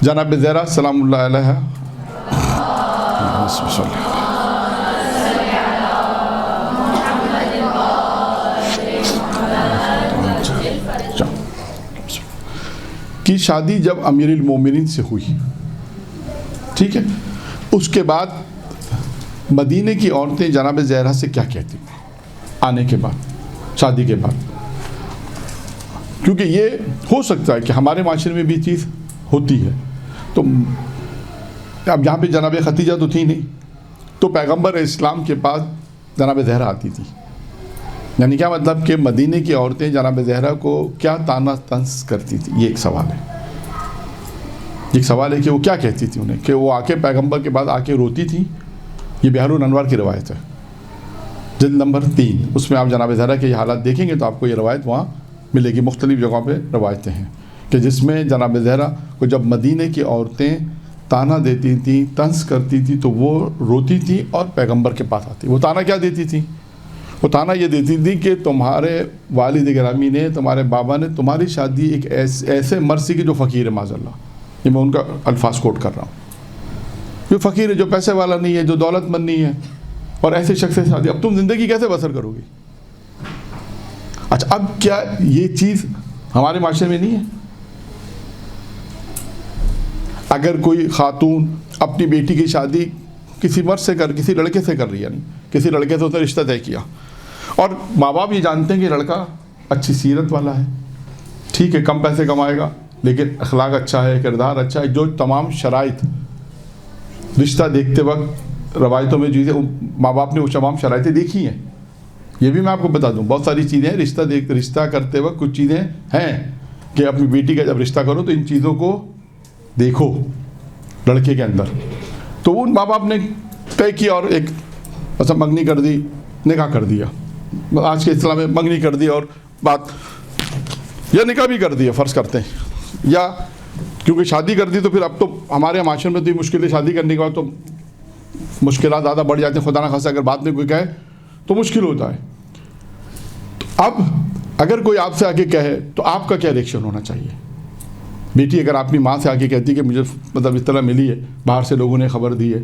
جناب زہرا سلام اللہ علیہ کی شادی جب امیر المومنین سے ہوئی، ٹھیک ہے، اس کے بعد مدینے کی عورتیں جناب زہرا سے کیا کہتی آنے کے بعد، شادی کے بعد؟ کیونکہ یہ ہو سکتا ہے کہ ہمارے معاشرے میں بھی چیز ہوتی ہے، تو اب یہاں پہ جناب ختیجہ تو تھی نہیں، تو پیغمبر اسلام کے پاس جناب زہرا آتی تھی، یعنی کیا مطلب کہ مدینے کی عورتیں جناب زہرا کو کیا طعنہ طنز کرتی تھی؟ یہ ایک سوال ہے، ایک سوال ہے کہ وہ کیا کہتی تھی انہیں، کہ وہ آ کے پیغمبر کے بعد آ کے روتی تھی؟ یہ بحر الانوار کی روایت ہے، جلد نمبر 3، اس میں آپ جناب زہرا کے یہ حالات دیکھیں گے تو آپ کو یہ روایت وہاں ملے گی، مختلف جگہوں پہ روایتیں ہیں کہ جس میں جناب زہرا کو جب مدینے کی عورتیں طعنہ دیتی تھیں، طنز کرتی تھی، تو وہ روتی تھی اور پیغمبر کے پاس آتی۔ وہ طعنہ کیا دیتی تھی؟ وہ طعنہ یہ دیتی تھی کہ تمہارے والد گرامی نے، تمہارے بابا نے تمہاری شادی ایک ایسے مرد سے کی جو فقیر ہے، معاذ اللہ، یہ میں ان کا الفاظ کوٹ کر رہا ہوں، جو فقیر ہے، جو پیسے والا نہیں ہے، جو دولت مند نہیں ہے، اور ایسے شخص سے شادی، اب تم زندگی کیسے بسر کرو گی؟ اچھا، اب کیا یہ چیز ہمارے معاشرے میں نہیں ہے؟ اگر کوئی خاتون اپنی بیٹی کی شادی کسی مرد سے کسی لڑکے سے کر رہی ہے، یعنی کسی لڑکے سے اس نے رشتہ طے کیا، اور ماں باپ یہ جانتے ہیں کہ لڑکا اچھی سیرت والا ہے، ٹھیک ہے، کم پیسے کمائے گا لیکن اخلاق اچھا ہے، کردار اچھا ہے، جو تمام شرائط رشتہ دیکھتے وقت روایتوں میں چیزیں ماں باپ نے وہ تمام شرائطیں دیکھی ہیں۔ یہ بھی میں آپ کو بتا دوں، بہت ساری چیزیں رشتہ کرتے وقت کچھ چیزیں ہیں کہ اپنی بیٹی کا جب رشتہ کرو تو ان چیزوں کو دیکھو لڑکے کے اندر، تو ان ماں باپ نے طے کیا اور ایک مثلا منگنی کر دی، نکاح کر دیا، آج کے اسلام میں منگنی کر دی اور بات، یا نکاح بھی کر دیا فرض کرتے ہیں، یا کیونکہ شادی کر دی تو پھر اب تو ہمارے معاشرے میں تو یہ مشکل ہے، شادی کرنے کے بعد تو مشکلات زیادہ بڑھ جاتی ہیں، خدا نہ خاصہ اگر بعد میں کوئی کہے تو مشکل ہوتا ہے۔ تو اب اگر کوئی آپ سے آ کے کہے تو آپ کا کیا ریئیکشن ہونا چاہیے؟ بیٹی اگر اپنی ماں سے آ کے کہتی کہ مجھے مطلب اس طرح ملی ہے، باہر سے لوگوں نے خبر دی ہے،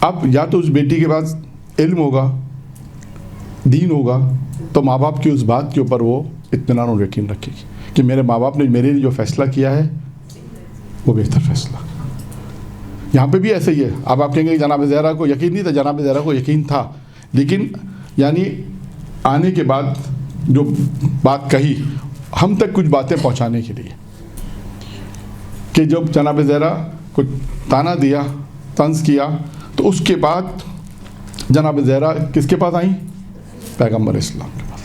اب یا تو اس بیٹی کے پاس علم ہوگا، دین ہوگا، تو ماں باپ کی اس بات کے اوپر وہ اطمینان اور یقین رکھے گی کہ میرے ماں باپ نے میرے لیے جو فیصلہ کیا ہے وہ بہتر فیصلہ۔ یہاں پہ بھی ایسے ہی ہے، اب آپ کہیں گے جناب زہرا کو یقین نہیں تھا، جناب زہرا کو یقین تھا، لیکن یعنی آنے کے بعد جو بات کہی ہم تک کچھ باتیں پہنچانے کے لیے، کہ جب جناب زہرا کو طعنہ دیا، طنز کیا، تو اس کے بعد جناب زہرا کس کے پاس آئیں؟ پیغمبر اسلام کے پاس،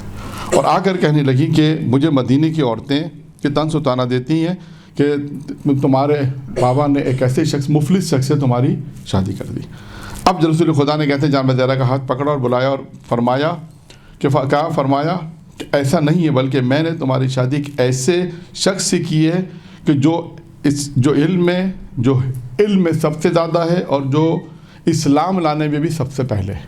اور آ کر کہنے لگی کہ مجھے مدینے کی عورتیں کہ طنز و طعنہ دیتی ہیں کہ تمہارے بابا نے ایک ایسے شخص، مفلس شخص سے تمہاری شادی کر دی۔ اب رسول خدا نے کہتے ہیں جناب زہرا کا ہاتھ پکڑا اور بلایا اور فرمایا کہ فرمایا کہ ایسا نہیں ہے، بلکہ میں نے تمہاری شادی ایک ایسے شخص سے کی ہے کہ جو علم میں سب سے زیادہ ہے، اور جو اسلام لانے میں بھی سب سے پہلے ہے،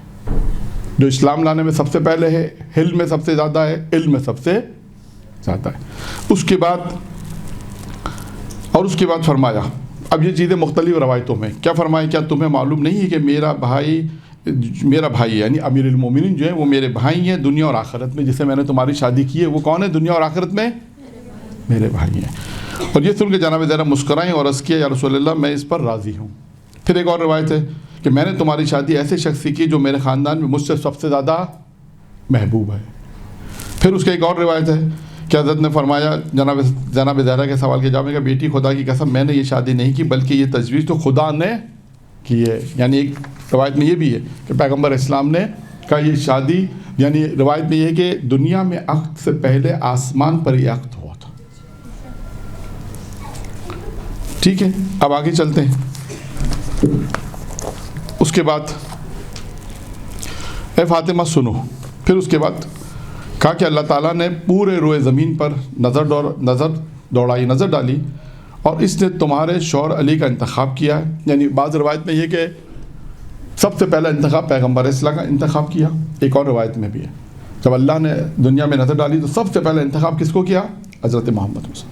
جو اسلام لانے میں سب سے پہلے ہے، علم میں سب سے زیادہ ہے، علم میں سب سے زیادہ ہے۔ اس کے بعد فرمایا، اب یہ چیزیں مختلف روایتوں میں کیا فرمایا، کیا تمہیں معلوم نہیں ہے کہ میرا بھائی یعنی امیر المومنین جو ہے وہ میرے بھائی ہیں دنیا اور آخرت میں، جسے میں نے تمہاری شادی کی ہے وہ کون ہے؟ دنیا اور آخرت میں میرے بھائی ہیں۔ اور یہ سن کے جناب زہرا مسکرائیں اور عرض کیا یا رسول اللہ میں اس پر راضی ہوں۔ پھر ایک اور روایت ہے کہ میں نے تمہاری شادی ایسے شخص سے کی جو میرے خاندان میں مجھ سے سب سے زیادہ محبوب ہے۔ پھر اس کا ایک اور روایت ہے کہ حضرت نے فرمایا جناب زہرا کے سوال کے جواب میں کہ بیٹی خدا کی قسم میں نے یہ شادی نہیں کی، بلکہ یہ تجویز تو خدا نے کی ہے۔ یعنی ایک روایت میں یہ بھی ہے کہ پیغمبر اسلام نے کہا یہ شادی، یعنی روایت میں یہ ہے کہ دنیا میں عقد سے پہلے آسمان پر یہ عقد ہوا تھا۔ ٹھیک ہے، اب آگے چلتے ہیں۔ اس کے بعد اے فاطمہ سنو، پھر اس کے بعد کہا کہ اللہ تعالیٰ نے پورے روئے زمین پر نظر ڈالی اور اس نے تمہارے شوہر علی کا انتخاب کیا ہے۔ یعنی بعض روایت میں یہ کہ سب سے پہلا انتخاب پیغمبر اسلام کا انتخاب کیا، ایک اور روایت میں بھی ہے جب اللہ نے دنیا میں نظر ڈالی تو سب سے پہلا انتخاب کس کو کیا؟ حضرت محمد صلی اللہ علیہ وسلم۔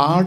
8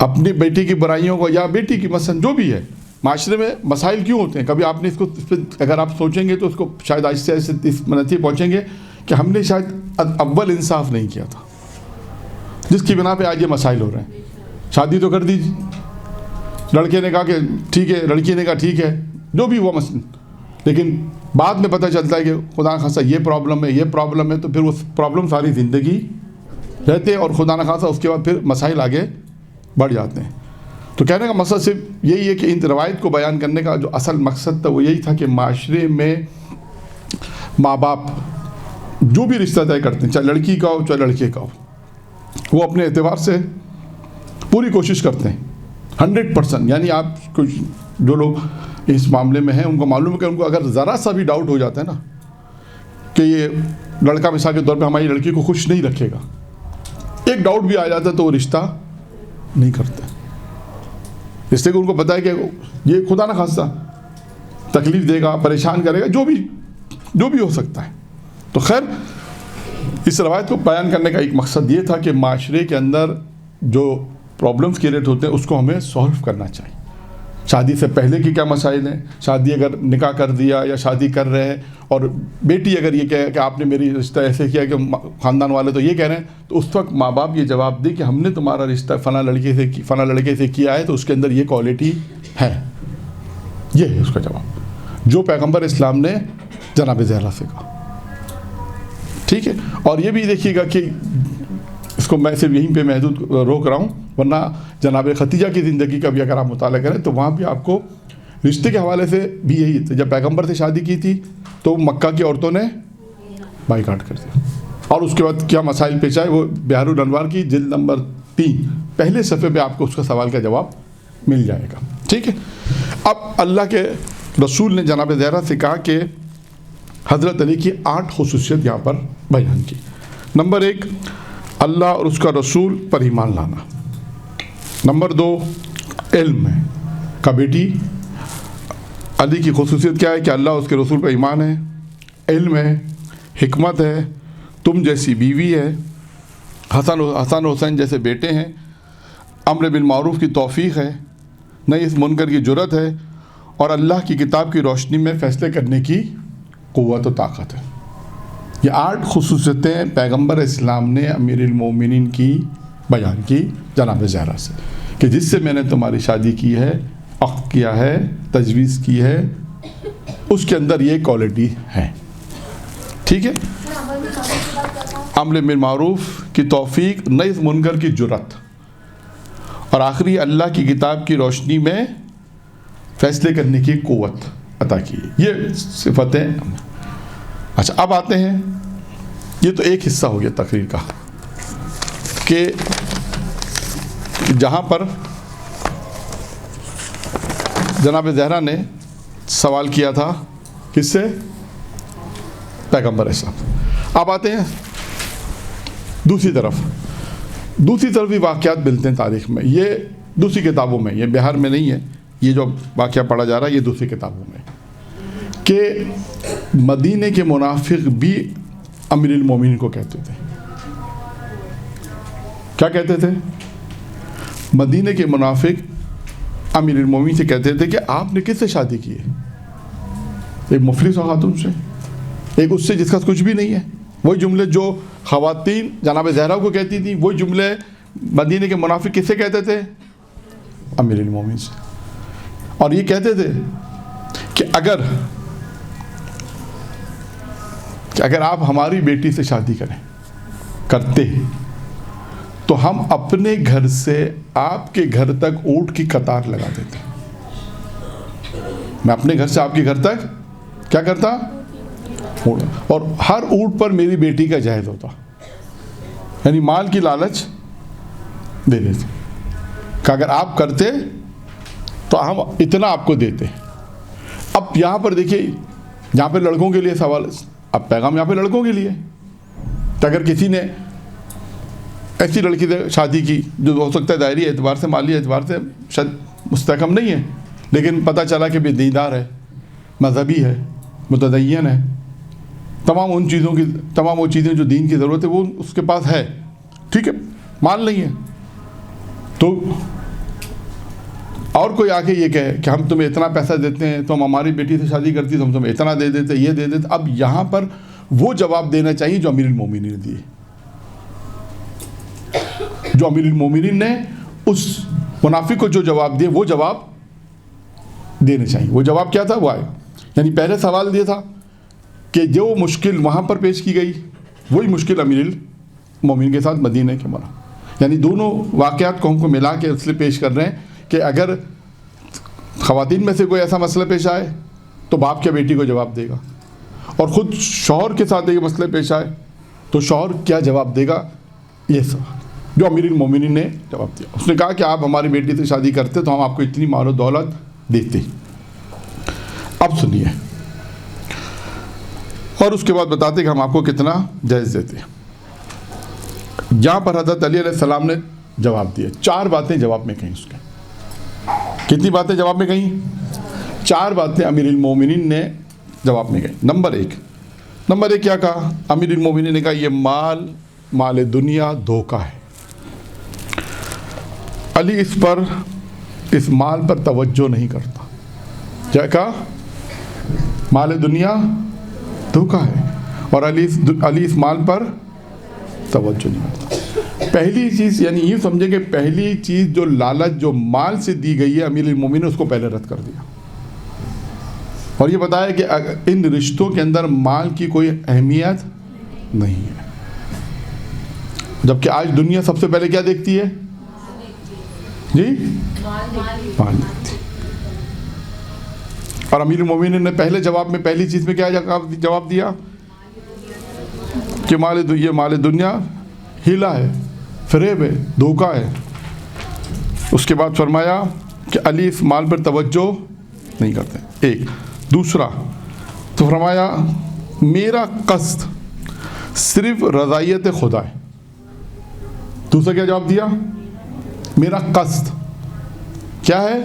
اپنی بیٹی کی برائیوں کو یا بیٹی کی مثلا جو بھی ہے معاشرے میں مسائل کیوں ہوتے ہیں, کبھی آپ نے اس پہ اگر آپ سوچیں گے تو اس کو شاید آہستہ آہستہ اس نتیجے پہنچیں گے کہ ہم نے شاید اول انصاف نہیں کیا تھا, جس کی بنا پہ آج یہ مسائل ہو رہے ہیں. شادی تو کر دیجیے, لڑکے نے کہا کہ ٹھیک ہے, لڑکی نے کہا ٹھیک ہے, جو بھی ہوا مثلا, لیکن بعد میں پتہ چلتا ہے کہ خدا نخواستہ یہ پرابلم ہے, یہ پرابلم ہے, تو پھر وہ پرابلم ساری زندگی رہتے ہیں اور خدا نخواستہ اس کے بعد پھر مسائل آگے بڑھ جاتے ہیں. تو کہنے کا مقصد صرف یہی ہے کہ ان روایت کو بیان کرنے کا جو اصل مقصد تھا وہ یہی تھا کہ معاشرے میں ماں باپ جو بھی رشتہ طے کرتے ہیں, چاہے لڑکی کا ہو چاہے لڑکے کا ہو, وہ اپنے اعتبار سے پوری کوشش کرتے ہیں 100%. یعنی آپ کچھ جو لوگ اس معاملے میں ہیں ان کو معلوم ہے کہ ان کو اگر ذرا سا بھی ڈاؤٹ ہو جاتا ہے نا کہ یہ لڑکا مثال کے طور پہ ہماری لڑکی کو خوش نہیں رکھے گا, ایک ڈاؤٹ بھی آ جاتا ہے تو وہ رشتہ نہیں کرتے, اس لیے کہ ان کو پتہ ہے کہ یہ خدا نہ خواستہ تکلیف دے گا, پریشان کرے گا, جو بھی ہو سکتا ہے. تو خیر اس روایت کو بیان کرنے کا ایک مقصد یہ تھا کہ معاشرے کے اندر جو پرابلمس کریٹ ہوتے ہیں اس کو ہمیں سولو کرنا چاہیے. شادی سے پہلے کی کیا مسائل ہیں, شادی اگر نکاح کر دیا یا شادی کر رہے ہیں اور بیٹی اگر یہ کہے کہ آپ نے میری رشتہ ایسے کیا کہ خاندان والے تو یہ کہہ رہے ہیں, تو اس وقت ماں باپ یہ جواب دے کہ ہم نے تمہارا رشتہ فلاں لڑکے سے کیا ہے تو اس کے اندر یہ کوالٹی ہے. یہ ہے اس کا جواب جو پیغمبر اسلام نے جناب زہرا سے کہا. ٹھیک ہے, اور یہ بھی دیکھیے گا کہ اس کو میں صرف یہیں پہ محدود روک رہا ہوں, ورنہ جناب ختیجہ کی زندگی کا بھی اگر آپ مطالعہ کریں تو وہاں بھی آپ کو رشتے کے حوالے سے بھی یہی تھا. جب پیغمبر سے شادی کی تھی تو مکہ کی عورتوں نے بائیکاٹ کر دیا, اور اس کے بعد کیا مسائل پیش آئے وہ بہار الانوار کی جلد نمبر 3 پہلے صفحے پہ آپ کو اس کا سوال کا جواب مل جائے گا. ٹھیک ہے, اب اللہ کے رسول نے جناب زہرا سے کہا کہ حضرت علی کی 8 خصوصیت یہاں پر بیان کی. نمبر 1, اللہ اور اس کا رسول پر ایمان لانا. نمبر 2, علم ہے کا بیٹی علی کی خصوصیت کیا ہے کہ اللہ اس کے رسول پر ایمان ہے, علم ہے, حکمت ہے, تم جیسی بیوی ہے, حسن حسین جیسے بیٹے ہیں, امر بالمعروف کی توفیق ہے, نہیں اس منکر کی جرت ہے, اور اللہ کی کتاب کی روشنی میں فیصلے کرنے کی قوت و طاقت ہے. یہ 8 خصوصیتیں پیغمبر اسلام نے امیر المومنین کی بیان کی جناب زہرا سے کہ جس سے میں نے تمہاری شادی کی ہے, عقد کیا ہے, تجویز کی ہے, اس کے اندر یہ کوالٹی ہے. ٹھیک ہے, امر بالمعروف کی توفیق, نہیں اس منکر کی جرت, اور آخری اللہ کی کتاب کی روشنی میں فیصلے کرنے کی قوت عطا کی. یہ صفتیں. اچھا, اب آتے ہیں, یہ تو ایک حصہ ہو گیا تقریر کا کہ جہاں پر جناب زہرا نے سوال کیا تھا کس سے, پیغمبر اسلام. اب آتے ہیں دوسری طرف بھی واقعات ملتے ہیں تاریخ میں, یہ دوسری کتابوں میں, یہ بہار میں نہیں ہے, یہ جو واقعہ پڑھا جا رہا ہے یہ دوسری کتابوں میں, کہ مدینے کے منافق بھی امیر المومنین کو کہتے تھے. کیا کہتے تھے؟ مدینے کے منافق امیر المومنین سے کہتے تھے کہ آپ نے کس سے شادی کی ہے؟ ایک مفلس خاتون سے, ایک اس سے جس کا کچھ بھی نہیں ہے. وہی جملے جو خواتین جناب زہرا کو کہتی تھیں وہی جملے مدینے کے منافق کس سے کہتے تھے؟ امیر المومنین سے. اور یہ کہتے تھے کہ اگر آپ ہماری بیٹی سے شادی کرتے تو ہم اپنے گھر سے آپ کے گھر تک اونٹ کی قطار لگا دیتے. میں اپنے گھر سے آپ کے گھر تک کیا کرتا, اور ہر اونٹ پر میری بیٹی کا جہیز ہوتا, یعنی مال کی لالچ دے دیتے کہ اگر آپ کرتے تو ہم اتنا آپ کو دیتے. اب یہاں پر دیکھیے, یہاں پہ لڑکوں کے لیے سوال, اب پیغام یہاں پہ لڑکوں کے لیے, تو اگر کسی نے ایسی لڑکی سے شادی کی جو ہو سکتا ہے ظاہری اعتبار سے, مالی اعتبار سے شاید مستحکم نہیں ہے, لیکن پتہ چلا کہ دیندار ہے, مذہبی ہے, متدین ہے, تمام وہ چیزیں جو دین کی ضرورت ہے وہ اس کے پاس ہے, ٹھیک ہے, مال نہیں ہے, تو تو اور کوئی آ کے یہ کہے کہ ہم تمہیں اتنا پیسہ دیتے ہیں، تم ہماری بیٹی سے شادی کرتی تو ہم تمہیں اتنا دے دیتے، یہ دے دیتے. اب یہاں پر وہ جواب دینا چاہیے جو امیر المومنین نے دیے. جو امیر المومنین نے اس منافق کو جو جواب دیے وہ جواب دینے چاہیے. وہ جواب کیا تھا؟ وہ آئے. یعنی پہلے سوال یہ تھا کہ جو مشکل وہاں پر پیش کی گئی وہی مشکل امیر المومنین کے ساتھ مدینہ کے مرا. یعنی دونوں واقعات کو ہم کو ملا کے اس لیے پیش کر رہے ہیں کہ اگر خواتین میں سے کوئی ایسا مسئلہ پیش آئے تو باپ کیا بیٹی کو جواب دے گا، اور خود شوہر کے ساتھ یہ مسئلہ پیش آئے تو شوہر کیا جواب دے گا. یہ سوال جو امیر المومنین نے جواب دیا. اس نے کہا کہ آپ ہماری بیٹی سے شادی کرتے تو ہم آپ کو اتنی مال و دولت دیتے. اب سنیے، اور اس کے بعد بتاتے کہ ہم آپ کو کتنا جائز دیتے. جہاں پر حضرت علی علیہ السلام نے جواب دیا، 4 باتیں جواب میں کہیں. اس کے کتنی باتیں جواب میں کہیں؟ 4 باتیں امیر المومنین نے جواب میں کہیں. نمبر ایک کیا کہا؟ امیر المومنین نے کہا یہ مال دنیا دھوکہ ہے. علی اس مال پر توجہ نہیں کرتا. کیا کہا؟ مال دنیا دھوکہ ہے اور علی اس مال پر توجہ نہیں کرتا. پہلی چیز یعنی یہ سمجھے کہ پہلی چیز جو لالچ جو مال سے دی گئی ہے امیر المومنین نے اس کو پہلے رد کر دیا، اور یہ بتایا کہ ان رشتوں کے اندر مال کی کوئی اہمیت نہیں ہے. جبکہ آج دنیا سب سے پہلے کیا دیکھتی ہے؟ جی مال دیکھتی. اور امیر المومنین نے پہلے جواب میں پہلی چیز میں کیا جواب دیا کہ مال دنیا ہیلا ہے، فریب ہے، دھوکہ ہے. اس کے بعد فرمایا کہ علی اس مال پر توجہ نہیں کرتے. ایک. دوسرا تو فرمایا میرا قصد صرف رضائیت خدا ہے. دوسرا کیا جواب دیا؟ میرا قصد کیا ہے؟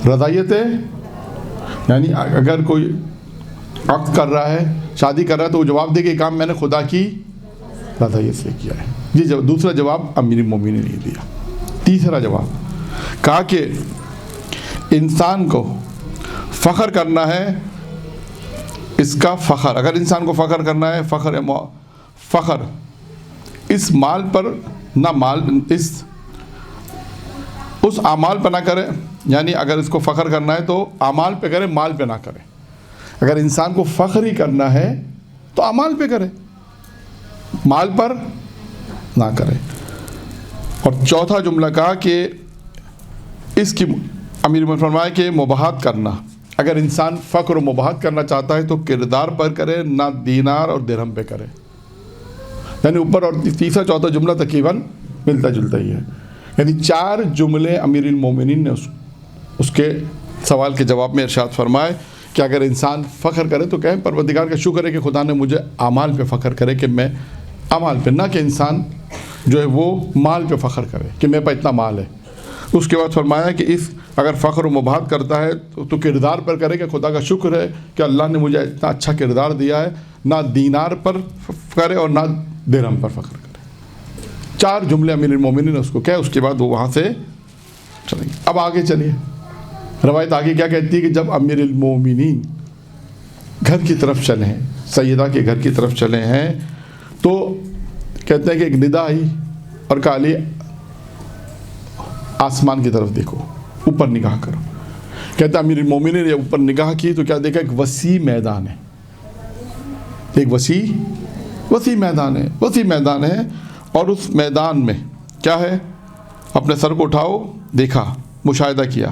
رضائیت ہے. یعنی اگر کوئی عقد کر رہا ہے، شادی کر رہا ہے، تو وہ جواب دے کہ یہ کام میں نے خدا کی رضائیت سے کیا ہے. یہ دوسرا جواب امیر المومنین نے نہیں دیا. تیسرا جواب کہا کہ انسان کو فخر کرنا ہے، اس کا فخر اگر انسان کو فخر کرنا ہے، فخر اس مال پر نہ اس اعمال پہ نہ کرے. یعنی اگر اس کو فخر کرنا ہے تو اعمال پہ کرے، مال پہ نہ کرے. اگر انسان کو فخر ہی کرنا ہے تو اعمال پہ کرے، مال پر نہ کرے. اور چوتھا جملہ کہا کہ اس کی امیر نے فرمایا کہ مباحات کرنا، اگر انسان فخر و مباحات کرنا چاہتا ہے تو کردار پر کرے، نہ دینار اور درہم پہ کرے. یعنی اوپر اور تیسرا چوتھا جملہ تقریباً ملتا جلتا ہی ہے. یعنی 4 جملے امیر المومنین نے اس کے سوال کے جواب میں ارشاد فرمائے کہ اگر انسان فخر کرے تو کہیں پروردگار کا شکر ہے کہ خدا نے مجھے اعمال پہ فخر کرے کہ میں اعمال پہ، نہ کہ انسان جو ہے وہ مال پہ فخر کرے کہ میرے پاس اتنا مال ہے. اس کے بعد فرمایا کہ اگر فخر و مباحات کرتا ہے تو کردار پر کرے کہ خدا کا شکر ہے کہ اللہ نے مجھے اتنا اچھا کردار دیا ہے. نہ دینار پر کرے اور نہ درہم پر فخر کرے. 4 جملے امیر المومنین نے اس کو کہا. اس کے بعد وہ وہاں سے چلیں گے. اب آگے چلیے، روایت آگے کیا کہتی ہے کہ جب امیر المومنین گھر کی طرف چلے ہیں، سیدہ کے گھر کی طرف چلے ہیں، تو کہتے ہیں کہ ایک ندا آئی اور کہا علی آسمان کی طرف دیکھو، اوپر نگاہ کرو. کہتے ہیں امیر المومنین نے اوپر نگاہ کی تو کیا دیکھا؟ ایک وسیع میدان ہے. ایک وسیع میدان ہے اور اس میدان میں کیا ہے؟ اپنے سر کو اٹھاؤ، دیکھا، مشاہدہ کیا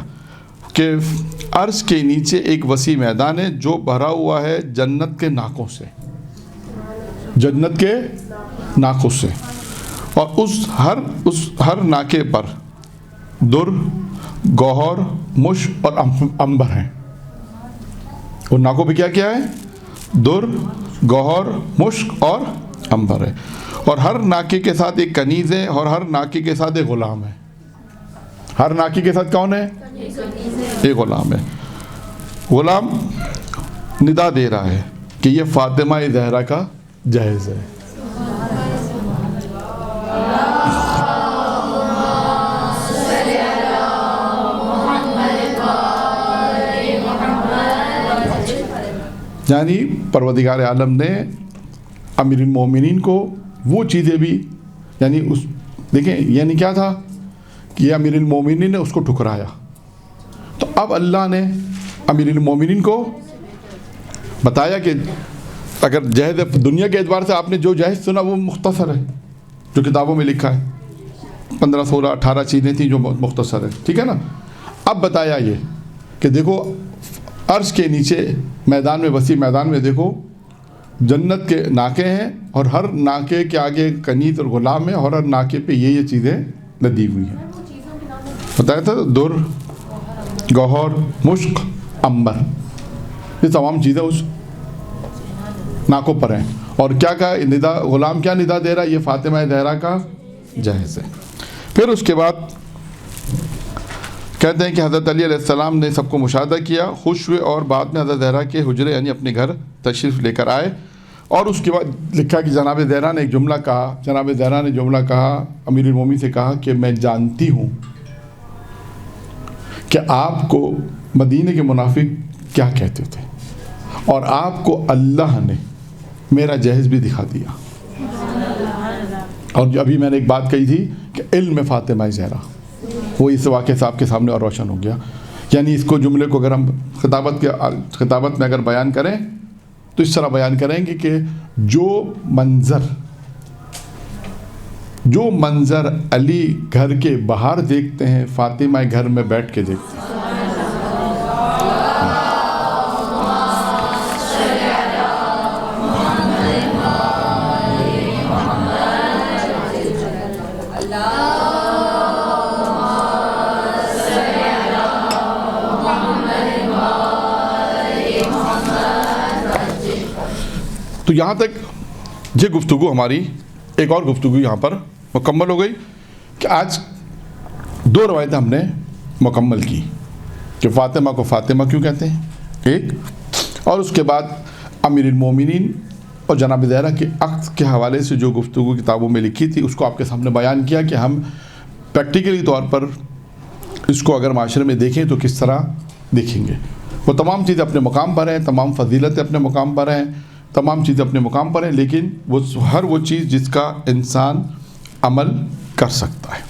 کہ عرش کے نیچے ایک وسیع میدان ہے جو بھرا ہوا ہے جنت کے ناکوں سے. اور اس ہر ناکے پر در، گوہر، مشک اور عنبر ہیں. اور ناکوں پہ کیا ہے؟ در، گوہر، مشک اور عنبر ہے. اور ہر ناکے کے ساتھ ایک کنیز ہے اور ہر ناکے کے ساتھ ایک غلام ہے. ہر ناکے کے ساتھ کون ہے؟ ایک غلام ہے. غلام ندا دے رہا ہے کہ یہ فاطمہ زہرا کا جہیز ہے. یعنی پروردگار عالم نے امیر المومنین کو وہ چیزیں بھی یعنی اس دیکھیں یعنی کیا تھا کہ یہ امیر المومنین نے اس کو ٹھکرایا، تو اب اللہ نے امیر المومنین کو بتایا کہ اگر جہیز دنیا کے اعتبار سے آپ نے جو جہیز سنا وہ مختصر ہے، جو کتابوں میں لکھا ہے 15 16 18 چیزیں تھیں جو مختصر ہے، ٹھیک ہے نا. اب بتایا یہ کہ دیکھو عرش کے نیچے میدان میں، وسیع میدان میں دیکھو جنت کے ناکے ہیں، اور ہر ناکے کے آگے کنیز اور غلام ہے، اور ہر ناکے پہ یہ چیزیں لدی ہوئی ہیں. بتایا تھا در، گوہر، مشک، عنبر، یہ تمام چیزیں اس ناکوں پر ہیں. اور کیا کہا ندا، غلام کیا ندا دے رہا ہے؟ یہ فاطمہ زہرا کا جہیز ہے. پھر اس کے بعد کہتے ہیں کہ حضرت علی علیہ السلام نے سب کو مشاہدہ کیا، خوش ہوئے، اور بعد میں حضرت زہرا کے حجرے یعنی اپنے گھر تشریف لے کر آئے. اور اس کے بعد لکھا کہ جناب زہرا نے ایک جملہ کہا، جناب زہرا نے جملہ کہا، امیر المومنین سے کہا کہ میں جانتی ہوں کہ آپ کو مدینے کے منافق کیا کہتے تھے، اور آپ کو اللہ نے میرا جہیز بھی دکھا دیا. اور ابھی میں نے ایک بات کہی تھی کہ علم فاطمہ زہرا، وہ اس واقعے سے آپ کے سامنے اور روشن ہو گیا. یعنی اس کو جملے کو اگر ہم خطابت میں اگر بیان کریں تو اس طرح بیان کریں گے کہ جو منظر علی گھر کے باہر دیکھتے ہیں، فاطمہ گھر میں بیٹھ کے دیکھتے ہیں. تو یہاں تک یہ گفتگو ہماری ایک اور گفتگو یہاں پر مکمل ہو گئی کہ آج 2 روایتیں ہم نے مکمل کی کہ فاطمہ کو فاطمہ کیوں کہتے ہیں ایک، اور اس کے بعد امیر المومنین اور جناب زہرا کے عقد کے حوالے سے جو گفتگو کتابوں میں لکھی تھی اس کو آپ کے سامنے بیان کیا کہ ہم پریکٹیکلی طور پر اس کو اگر معاشرے میں دیکھیں تو کس طرح دیکھیں گے. وہ تمام چیزیں اپنے مقام پر ہیں، تمام فضیلتیں اپنے مقام پر ہیں، تمام چیزیں اپنے مقام پر ہیں، لیکن وہ ہر وہ چیز جس کا انسان عمل کر سکتا ہے.